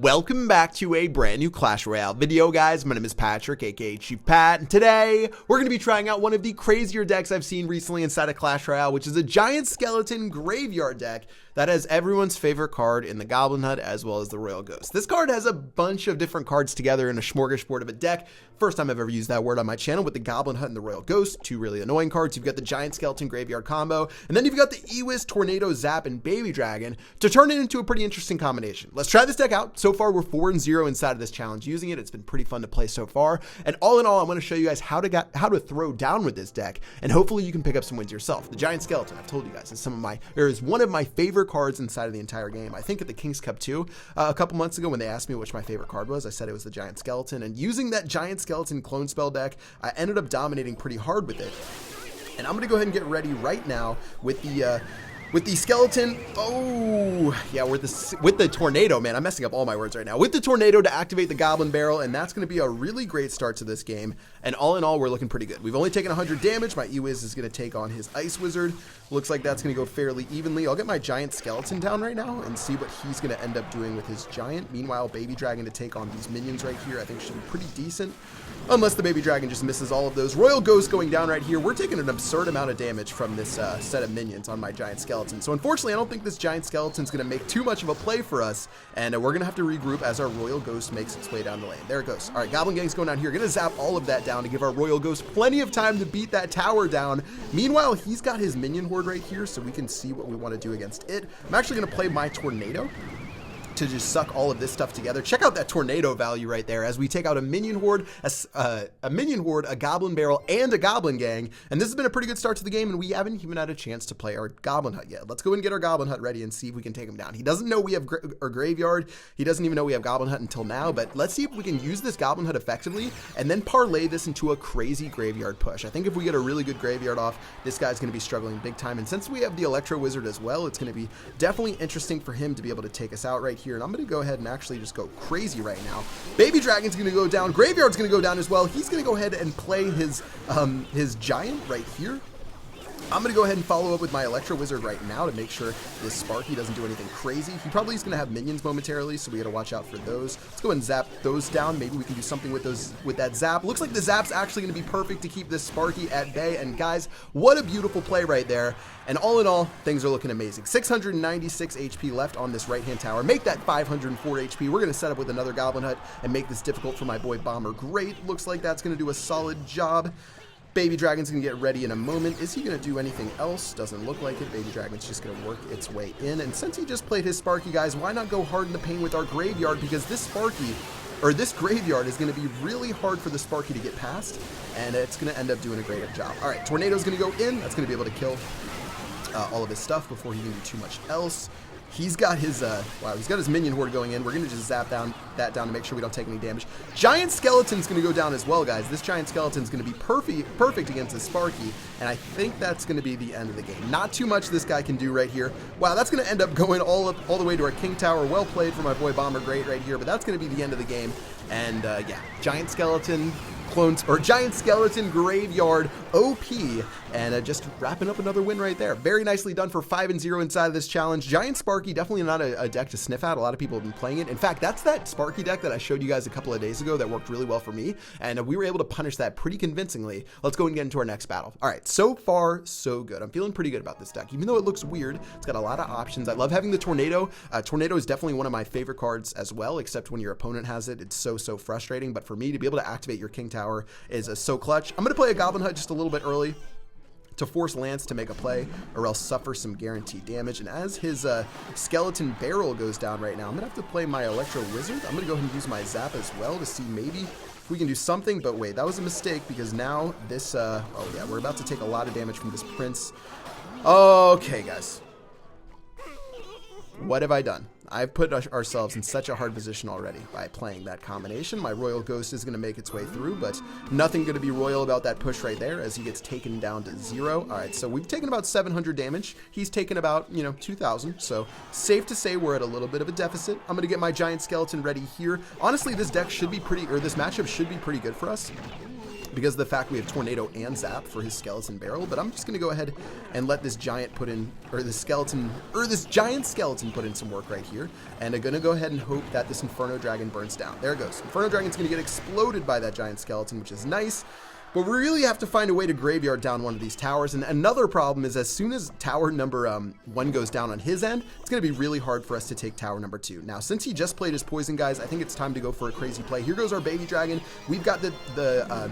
Welcome back to a brand new Clash Royale video, guys. My name is Patrick, aka Chief Pat, and today we're going to be trying out one of the crazier decks I've seen recently inside of Clash Royale, which is a giant skeleton graveyard deck that has everyone's favorite card in the Goblin Hut as well as the Royal Ghost. This card has a bunch of different cards together in a smorgasbord of a deck. First time I've ever used that word on my channel, with the Goblin Hut and the Royal Ghost, two really annoying cards. You've got the giant skeleton graveyard combo, and then you've got the Ewis, Tornado, Zap, and Baby Dragon to turn it into a pretty interesting combination. Let's try this deck out. So far, we're 4-0 inside of this challenge using it. It's been pretty fun to play so far. And all in all, I'm going to show you guys how to throw down with this deck, and hopefully you can pick up some wins yourself. The giant skeleton, I've told you guys, is one of my favorite cards inside of the entire game. I think at the King's Cup 2, a couple months ago when they asked me which my favorite card was, I said it was the giant skeleton. And using that giant skeleton clone spell deck, I ended up dominating pretty hard with it. And I'm going to go ahead and get ready right now with the skeleton. Oh, yeah, with the tornado, man. I'm messing up all my words right now. With the tornado to activate the goblin barrel, and that's going to be a really great start to this game. And all in all, we're looking pretty good. We've only taken 100 damage. My Ewis is going to take on his Ice Wizard. Looks like that's going to go fairly evenly. I'll get my giant skeleton down right now and see what he's going to end up doing with his giant. Meanwhile, Baby Dragon to take on these minions right here, I think should be pretty decent. Unless the Baby Dragon just misses all of those. Royal Ghost going down right here. We're taking an absurd amount of damage from this set of minions on my giant skeleton. So unfortunately, I don't think this giant skeleton is going to make too much of a play for us. And we're going to have to regroup as our Royal Ghost makes its way down the lane. There it goes. All right, Goblin Gang's going down here. Going to zap all of that down to give our Royal Ghost plenty of time to beat that tower down. Meanwhile, he's got his minion horde right here, so we can see what we want to do against it. I'm actually going to play my tornado to just suck all of this stuff together. Check out that tornado value right there as we take out a minion horde, a goblin barrel, and a goblin gang. And this has been a pretty good start to the game, and we haven't even had a chance to play our goblin hut yet. Let's go and get our goblin hut ready and see if we can take him down. He doesn't know we have our graveyard. He doesn't even know we have goblin hut until now, but let's see if we can use this goblin hut effectively and then parlay this into a crazy graveyard push. I think if we get a really good graveyard off, this guy's going to be struggling big time. And since we have the Electro Wizard as well, it's going to be definitely interesting for him to be able to take us out right here. And I'm going to go ahead and actually just go crazy right now. Baby Dragon's going to go down. Graveyard's going to go down as well. He's going to go ahead and play his giant right here. I'm going to go ahead and follow up with my Electro Wizard right now to make sure this Sparky doesn't do anything crazy. He probably is going to have minions momentarily, so we got to watch out for those. Let's go ahead and zap those down. Maybe we can do something with that zap. Looks like the zap's actually going to be perfect to keep this Sparky at bay. And guys, what a beautiful play right there. And all in all, things are looking amazing. 696 HP left on this right-hand tower. Make that 504 HP. We're going to set up with another Goblin Hut and make this difficult for my boy Bomber. Great. Looks like that's going to do a solid job. Baby Dragon's going to get ready in a moment. Is he going to do anything else? Doesn't look like it. Baby Dragon's just going to work its way in. And since he just played his Sparky, guys, why not go hard in the paint with our graveyard? Because this Sparky, or this graveyard, is going to be really hard for the Sparky to get past. And it's going to end up doing a great job. All right, Tornado's going to go in. That's going to be able to kill all of his stuff before he can do too much else. He's got his he's got his minion horde going in. We're going to just zap that down to make sure we don't take any damage. Giant Skeleton's going to go down as well, guys. This Giant Skeleton's going to be perfect against this Sparky, and I think that's going to be the end of the game. Not too much this guy can do right here. Wow, that's going to end up going all the way to our King Tower. Well played for my boy Bomber, great right here, but that's going to be the end of the game. And yeah, Giant Skeleton clones, or Giant Skeleton Graveyard OP, and just wrapping up another win right there. Very nicely done for 5-0 inside of this challenge. Giant Sparky, definitely not a deck to sniff at. A lot of people have been playing it. In fact, that's that Sparky deck that I showed you guys a couple of days ago that worked really well for me, and we were able to punish that pretty convincingly. Let's go and get into our next battle. All right, so far, so good. I'm feeling pretty good about this deck. Even though it looks weird, it's got a lot of options. I love having the Tornado. Tornado is definitely one of my favorite cards as well, except when your opponent has it. It's so frustrating, but for me to be able to activate your King Tower is so clutch. I'm going to play a Goblin Hut just a little bit early to force Lance to make a play or else suffer some guaranteed damage. And as his skeleton barrel goes down right now, I'm going to have to play my Electro Wizard. I'm going to go ahead and use my Zap as well to see maybe if we can do something. But wait, that was a mistake because now this, oh yeah, we're about to take a lot of damage from this Prince. Okay, guys. What have I done? I've put ourselves in such a hard position already by playing that combination. My Royal Ghost is going to make its way through, but nothing going to be royal about that push right there as he gets taken down to 0. All right, so we've taken about 700 damage. He's taken about, 2,000. So safe to say we're at a little bit of a deficit. I'm going to get my Giant Skeleton ready here. Honestly, this deck should be pretty, or this matchup should be pretty good for us. because of the fact we have Tornado and Zap for his Skeleton Barrel, but I'm just going to go ahead and let this giant put in, or this giant skeleton put in some work right here, and I'm going to go ahead and hope that this Inferno Dragon burns down. There it goes. Inferno Dragon's going to get exploded by that giant skeleton, which is nice. But we really have to find a way to graveyard down one of these towers. And another problem is as soon as tower number 1 goes down on his end, it's going to be really hard for us to take tower number 2. Now, since he just played his poison, guys, I think it's time to go for a crazy play. Here goes our baby dragon. We've got the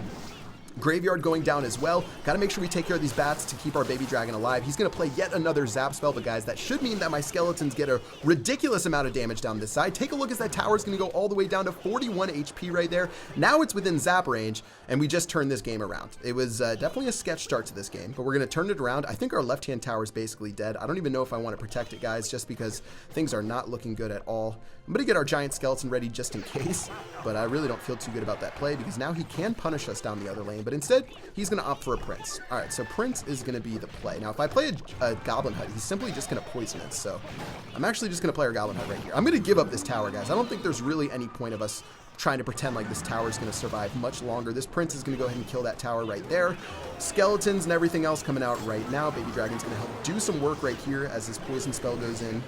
graveyard going down as well. Got to make sure we take care of these bats to keep our baby dragon alive. He's going to play yet another zap spell, but guys, that should mean that my skeletons get a ridiculous amount of damage down this side. Take a look as that tower is going to go all the way down to 41 HP right there. Now it's within zap range, and we just turned this game around. It was definitely a sketch start to this game, but we're going to turn it around. I think our left-hand tower is basically dead. I don't even know if I want to protect it, guys, just because things are not looking good at all. I'm going to get our giant skeleton ready just in case, but I really don't feel too good about that play because now he can punish us down the other lane, but instead, he's going to opt for a Prince. All right, so Prince is going to be the play. Now, if I play a Goblin Hut, he's simply just going to poison it, so I'm actually just going to play our Goblin Hut right here. I'm going to give up this tower, guys. I don't think there's really any point of us trying to pretend like this tower is going to survive much longer. This Prince is going to go ahead and kill that tower right there. Skeletons and everything else coming out right now. Baby Dragon's going to help do some work right here as his poison spell goes in.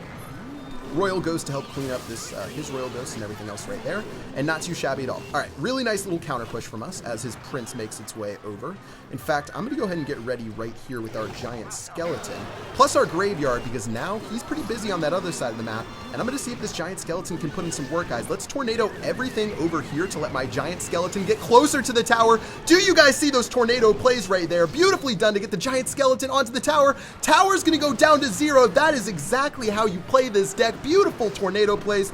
Royal Ghost to help clean up this his Royal Ghost and everything else right there, and not too shabby at all. All right, really nice little counter push from us as his Prince makes its way over. In fact, I'm going to go ahead and get ready right here with our giant skeleton, plus our graveyard, because now he's pretty busy on that other side of the map, and I'm going to see if this giant skeleton can put in some work, guys. Let's tornado everything over here to let my giant skeleton get closer to the tower. Do you guys see those tornado plays right there? Beautifully done to get the giant skeleton onto the tower. Tower's going to go down to 0. That is exactly how you play this deck. Beautiful tornado plays.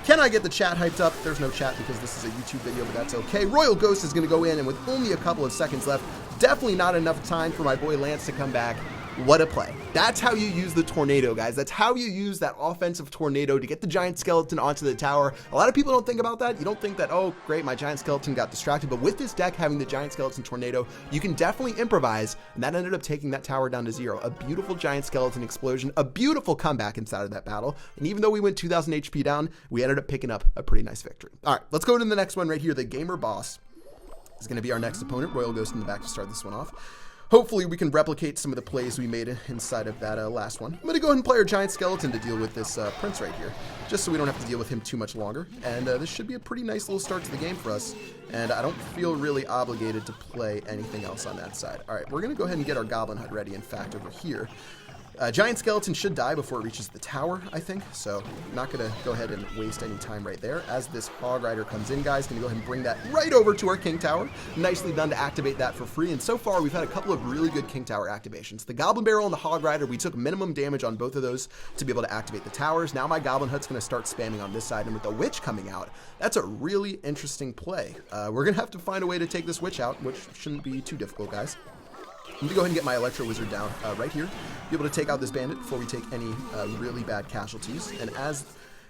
Can I get the chat hyped up? There's no chat because this is a YouTube video, but that's okay. Royal Ghost is going to go in, and with only a couple of seconds left, definitely not enough time for my boy Lance to come back. What a play. That's how you use the tornado, guys. That's how you use that offensive tornado to get the giant skeleton onto the tower. A lot of people don't think about that. You don't think that, oh, great, my giant skeleton got distracted. But with this deck having the giant skeleton tornado, you can definitely improvise, and that ended up taking that tower down to 0. A beautiful giant skeleton explosion, a beautiful comeback inside of that battle. And even though we went 2,000 HP down, we ended up picking up a pretty nice victory. All right, let's go to the next one right here. The Gamer Boss is going to be our next opponent. Royal Ghost in the back to start this one off. Hopefully we can replicate some of the plays we made inside of that last one. I'm going to go ahead and play our giant skeleton to deal with this Prince right here, just so we don't have to deal with him too much longer. And this should be a pretty nice little start to the game for us. And I don't feel really obligated to play anything else on that side. All right, we're going to go ahead and get our Goblin Hut ready, in fact, over here. Giant skeleton should die before it reaches the tower, I think, so not going to go ahead and waste any time right there. As this Hog Rider comes in, guys, going to go ahead and bring that right over to our King Tower. Nicely done to activate that for free, and so far we've had a couple of really good King Tower activations. The Goblin Barrel and the Hog Rider, we took minimum damage on both of those to be able to activate the towers. Now my Goblin Hut's going to start spamming on this side, and with the Witch coming out, that's a really interesting play. We're going to have to find a way to take this Witch out, which shouldn't be too difficult, guys. I'm going to go ahead and get my Electro Wizard down right here, be able to take out this Bandit before we take any really bad casualties. And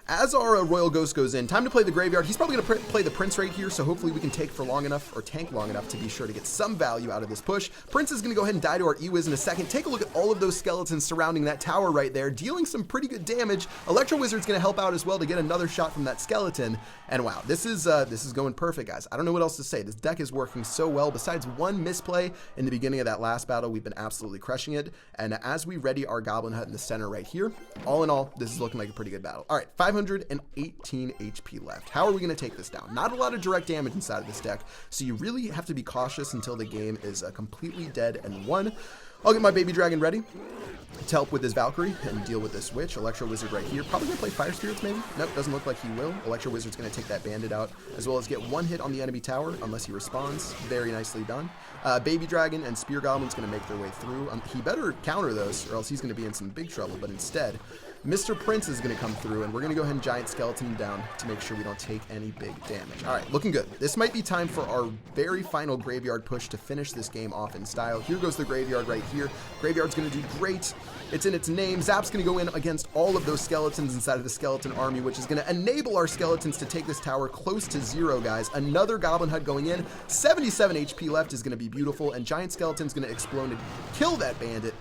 as our Royal Ghost goes in, time to play the Graveyard. He's probably going to play the Prince right here, so hopefully we can take for long enough, or tank long enough, to be sure to get some value out of this push. Prince is going to go ahead and die to our E-Wiz in a second. Take a look at all of those skeletons surrounding that tower right there, dealing some pretty good damage. Electro Wizard's going to help out as well to get another shot from that skeleton. And wow, this is going perfect, guys. I don't know what else to say. This deck is working so well. Besides one misplay in the beginning of that last battle, we've been absolutely crushing it. And as we ready our Goblin Hut in the center right here, all in all, this is looking like a pretty good battle. All right, 518 HP left. How are we going to take this down? Not a lot of direct damage inside of this deck, so you really have to be cautious until the game is completely dead and won. I'll get my Baby Dragon ready to help with his Valkyrie and deal with this Witch. Electro Wizard right here. Probably going to play Fire Spirits maybe? Nope, doesn't look like he will. Electro Wizard's going to take that Bandit out, as well as get one hit on the enemy tower, unless he responds. Very nicely done. Baby Dragon and Spear Goblin's going to make their way through. He better counter those, or else he's going to be in some big trouble, but instead, Mr. Prince is going to come through, and we're going to go ahead and Giant Skeleton him down to make sure we don't take any big damage. All right, looking good. This might be time for our very final Graveyard push to finish this game off in style. Here goes the Graveyard right here. Graveyard's going to do great. It's in its name. Zap's going to go in against all of those skeletons inside of the skeleton army, which is going to enable our skeletons to take this tower close to 0, guys. Another Goblin Hut going in. 77 HP left is going to be beautiful, and Giant Skeleton's going to explode and kill that Bandit.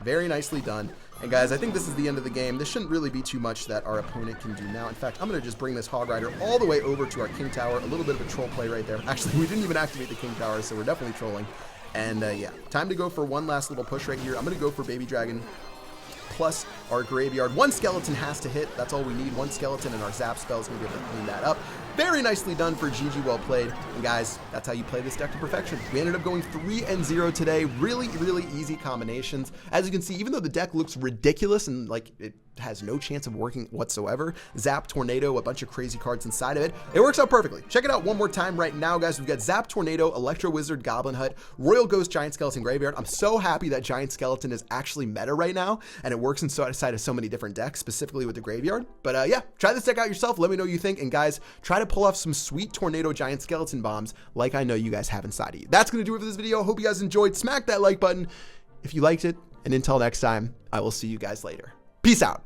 Very nicely done. And guys, I think this is the end of the game. This shouldn't really be too much that our opponent can do now. In fact, I'm going to just bring this Hog Rider all the way over to our King Tower. A little bit of a troll play right there. Actually, we didn't even activate the King Tower, so we're definitely trolling. And yeah, time to go for one last little push right here. I'm going to go for Baby Dragon plus our Graveyard. One skeleton has to hit. That's all we need. One skeleton, and our Zap spell is going to be able to clean that up. Very nicely done for GG, well played. And guys, that's how you play this deck to perfection. We ended up going 3-0 today. Really, really easy combinations. As you can see, even though the deck looks ridiculous and like it has no chance of working whatsoever, Zap, Tornado, a bunch of crazy cards inside of it, it works out perfectly. Check it out one more time right now, guys. We've got Zap, Tornado, Electro Wizard, Goblin Hut, Royal Ghost, Giant Skeleton, Graveyard. I'm so happy that Giant Skeleton is actually meta right now, and it works inside of so many different decks, specifically with the Graveyard. But yeah, try this deck out yourself. Let me know what you think. And guys, try to pull off some sweet Tornado Giant Skeleton bombs like I know you guys have inside of you. That's going to do it for this video. Hope you guys enjoyed. Smack that like button if you liked it. And until next time, I will see you guys later. Peace out.